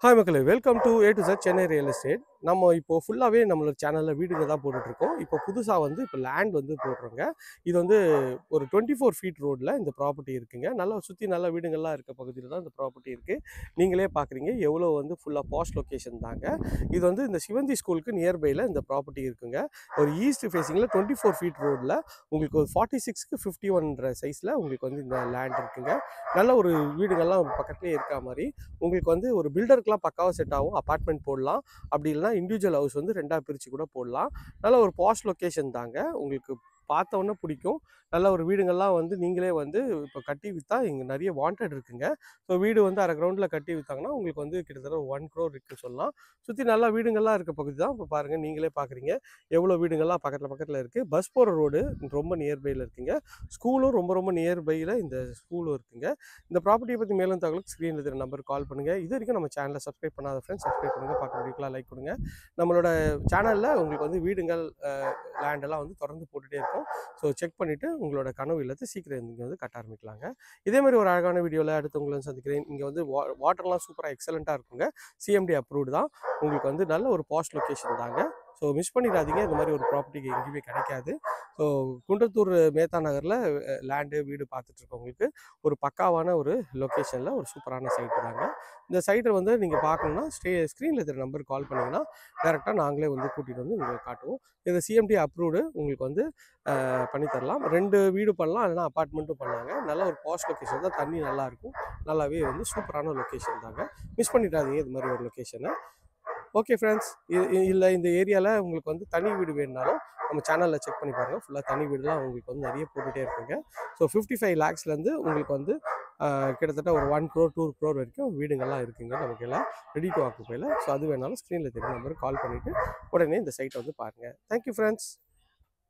Hi மக்களே, welcome to A to Z Chennai real estate. நம்ம இப்போ ஃபுல்லாகவே நம்மளோட சேனலில் வீடுங்க தான் போட்டுட்ருக்கோம். இப்போ புதுசாக இப்போ லேண்ட் போடுறோங்க. இது ஒரு 24 ஃபீட் ரோடில் இந்த ப்ராப்பர்ட்டி இருக்குங்க. நல்லா சுற்றி நல்ல வீடுங்கள்லாம் இருக்க பகுதியில் தான் இந்த ப்ராப்பர்ட்டி இருக்குது. நீங்களே பார்க்குறீங்க எவ்வளோ ஃபுல்லாக பாஷ் லொக்கேஷன் தாங்க. இது இந்த சிவந்தி ஸ்கூலுக்கு நியர்பையில் இந்த ப்ராப்பர்ட்டி இருக்குங்க. ஒரு ஈஸ்ட் ஃபேஸிங்கில் 24 ஃபீட் ரோடில் உங்களுக்கு ஒரு 46க்கு 51 சைஸில் உங்களுக்கு இந்த லேண்ட் இருக்குங்க. நல்ல ஒரு வீடுங்கள்லாம் பக்கத்துலேயே இருக்கா மாதிரி உங்களுக்கு ஒரு பில்டருக்குலாம் பக்காவாக செட் ஆகும். அப்பார்ட்மெண்ட் போடலாம், அப்படி இல்லைனா இண்டிவிஜுவல் ஹவுஸ் 2ஆக பிரித்து கூட போடலாம். நல்ல ஒரு பாஷ் லொக்கேஷன் தாங்க. உங்களுக்கு பார்த்தோன்னே பிடிக்கும். நல்ல ஒரு வீடுங்கள்லாம் நீங்களே இப்போ கட்டி விற்றா இங்கே நிறைய வாண்டட் இருக்குங்க. ஸோ வீடு அரை கிரவுண்டில் கட்டி விற்றாங்கன்னா உங்களுக்கு கிட்டத்தட்ட 1 crore இருக்குன்னு சொல்லலாம். சுற்றி நல்லா வீடுங்கள்லாம் இருக்க பகுதி தான். இப்போ பாருங்கள், நீங்களே பார்க்குறீங்க எவ்வளோ வீடுங்கள்லாம் பக்கத்தில் இருக்குது. பஸ் போகிற ரோடு ரொம்ப நியர்பையில் இருக்குங்க. ஸ்கூலும் ரொம்ப ரொம்ப நியர்பையில் இந்த ஸ்கூலும் இருக்குங்க. இந்த ப்ராப்பர்ட்டியை பற்றி மேலும் தகவலுக்கு ஸ்க்ரீனில் இருக்கிற நம்பருக்கு கால் பண்ணுங்கள். இது வரைக்கும் நம்ம சேனலை சப்ஸ்கிரைப் பண்ணாத ஃப்ரெண்ட்ஸ் சப்ஸ்கிரைப் பண்ணுங்கள். பார்க்குற வீடியோக்கெலாம் லைக் கொடுங்க. நம்மளோட சேனலில் உங்களுக்கு வீடுங்கள் லேண்டெல்லாம் தொடர்ந்து போட்டுகிட்டே இருக்கும். ஸோ செக் பண்ணிவிட்டு உங்களோட கனவு இல்லத்தை சீக்கிரம் நீங்கள் கட்ட ஆரம்பிக்கலாங்க. இதே மாதிரி ஒரு அழகான வீடியோவில் அடுத்து உங்களை சந்திக்கிறேன். இங்கே வாட்டர்லாம் சூப்பராக எக்ஸலண்ட்டாக இருக்குங்க. CMD அப்ரூவ்டு தான். உங்களுக்கு நல்ல ஒரு பாஷ் லொக்கேஷன் தாங்க. ஸோ மிஸ் பண்ணிடாதீங்க. இந்த மாதிரி ஒரு ப்ராப்பர்ட்டிக்கு எங்கேயுமே கிடைக்காது. ஸோ குன்றத்தூர் மேத்தா நகரில் லேண்டு வீடு பார்த்துட்ருக்கவங்களுக்கு ஒரு பக்காவான ஒரு லொக்கேஷனில் ஒரு சூப்பரான சைட்டு தாங்க. இந்த சைட்டை நீங்கள் பார்க்கணுன்னா ஸ்க்ரீனில் இருக்கிற நம்பருக்கு கால் பண்ணிங்கன்னா டேரெக்டாக நாங்களே கூட்டிகிட்டு உங்களுக்கு காட்டுவோம். இது CMD அப்ரூவ்டு உங்களுக்கு பண்ணித்தரலாம். 2 வீடு பண்ணலாம், இல்லைனா அப்பார்ட்மெண்ட்டும் பண்ணலாங்க. நல்ல ஒரு பாஷ் லொக்கேஷன் தான். தண்ணி நல்லாயிருக்கும். நல்லாவே சூப்பரான லொக்கேஷன் தாங்க. மிஸ் பண்ணிடாதீங்க இது மாதிரி ஒரு லொக்கேஷனை. ஓகே ஃப்ரெண்ட்ஸ், இல்லை இந்த ஏரியாவில் உங்களுக்கு தனி வீடு வேணுனாலும் நம்ம சேனலில் செக் பண்ணி பாருங்கள். ஃபுல்லாக தனி வீடுலாம் உங்களுக்கு நிறைய போட்டுகிட்டே இருக்குங்க. ஸோ 55 lakhsலேருந்து உங்களுக்கு கிட்டத்தட்ட ஒரு 1 crore 2 crore வரைக்கும் வீடுங்கள்லாம் இருக்குங்க நமக்கு எல்லாம் ரெடி டு ஆக்குப்பையில். ஸோ அது வேணாலும் ஸ்க்ரீனில் தெரியும் நம்பருக்கு கால் பண்ணிவிட்டு உடனே இந்த சைட்டை பாருங்கள். Thank you friends.